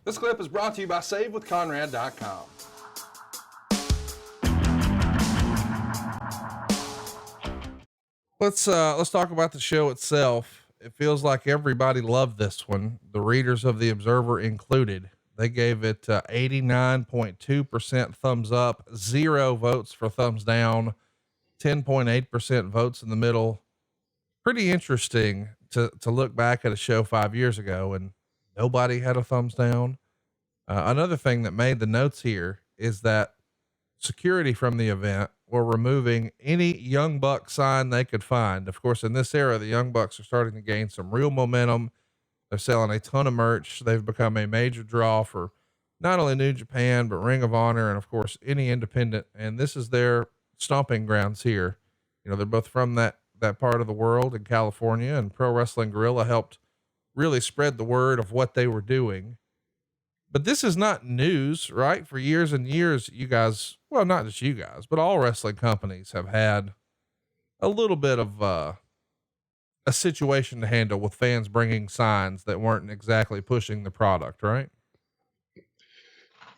This clip is brought to you by SaveWithConrad.com. Let's talk about the show itself. It feels like everybody loved this one, the readers of the Observer included. They gave it 89.2% thumbs up, 0 votes for thumbs down, 10.8% votes in the middle. Pretty interesting to look back at a show 5 years ago and nobody had a thumbs down. Another thing that made the notes here is that security from the event were removing any Young Buck sign they could find. Of course, in this era, the Young Bucks are starting to gain some real momentum. They're selling a ton of merch. They've become a major draw for not only New Japan, but Ring of Honor, and of course, any independent. And this is their stomping grounds here. You know, they're both from that part of the world in California, and Pro Wrestling Guerrilla helped really spread the word of what they were doing. But this is not news, right? For years and years, you guys, well, not just you guys, but all wrestling companies have had a little bit of a situation to handle with fans bringing signs that weren't exactly pushing the product, right?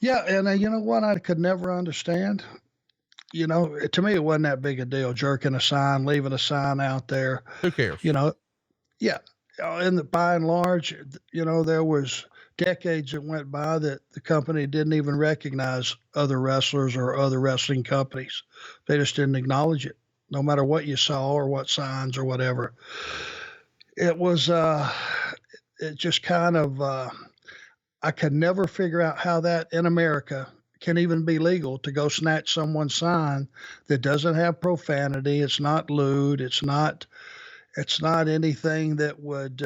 Yeah. And you know what? I could never understand. You know, to me, it wasn't that big a deal, jerking a sign, leaving a sign out there. Who cares? You know, yeah. And by and large, you know, there was decades that went by that the company didn't even recognize other wrestlers or other wrestling companies. They just didn't acknowledge it, no matter what you saw or what signs or whatever. It was, it just kind of, I could never figure out how that in America can even be legal to go snatch someone's sign that doesn't have profanity. It's not lewd. It's not anything that would,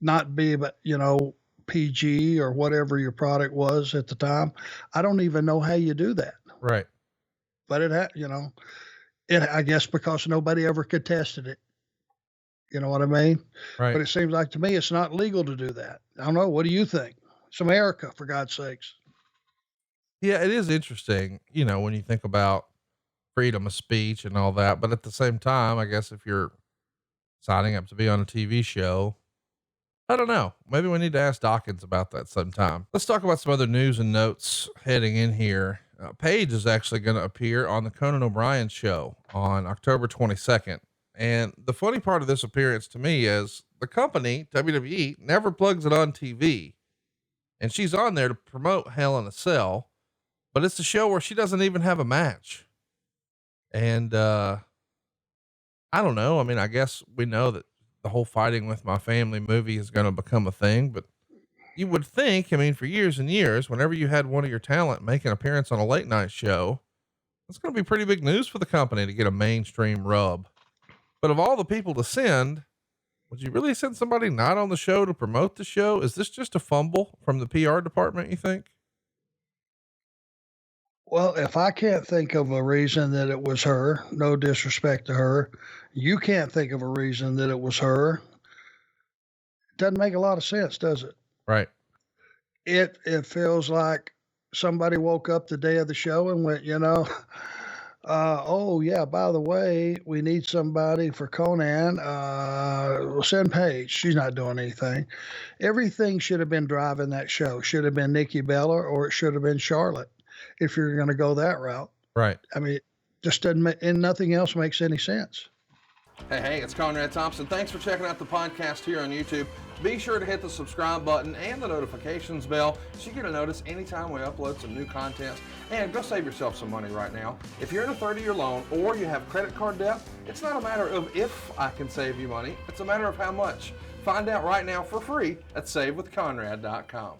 not be, you know, PG or whatever your product was at the time. I don't even know how you do that. Right. But I guess because nobody ever contested it. You know what I mean? Right. But it seems like to me, it's not legal to do that. I don't know. What do you think? It's America, for God's sakes. Yeah, it is interesting, you know, when you think about freedom of speech and all that, but at the same time, I guess if you're signing up to be on a TV show, I don't know. Maybe we need to ask Dawkins about that sometime. Let's talk about some other news and notes heading in here. Paige is actually going to appear on the Conan O'Brien show on October 22nd. And the funny part of this appearance to me is the company, WWE, never plugs it on TV. And she's on there to promote Hell in a Cell, but it's a show where she doesn't even have a match. And, I don't know. I mean, I guess we know that the whole Fighting With My Family movie is going to become a thing, but you would think, I mean, for years and years, whenever you had one of your talent make an appearance on a late night show, that's going to be pretty big news for the company to get a mainstream rub. But of all the people to send, would you really send somebody not on the show to promote the show? Is this just a fumble from the PR department, you think? Well, if I can't think of a reason that it was her, no disrespect to her, you can't think of a reason that it was her. It doesn't make a lot of sense, does it? Right. It feels like somebody woke up the day of the show and went, you know, oh yeah, by the way, we need somebody for Conan. We'll send Paige. She's not doing anything. Everything should have been driving that show. Should have been Nikki Bella or it should have been Charlotte. If you're going to go that route. Right. I mean, it just doesn't make, and nothing else makes any sense. Hey, it's Conrad Thompson. Thanks for checking out the podcast here on YouTube. Be sure to hit the subscribe button and the notifications bell so you get a notice anytime we upload some new content. And go save yourself some money right now. If you're in a 30-year loan or you have credit card debt, it's not a matter of if I can save you money. It's a matter of how much. Find out right now for free at SaveWithConrad.com.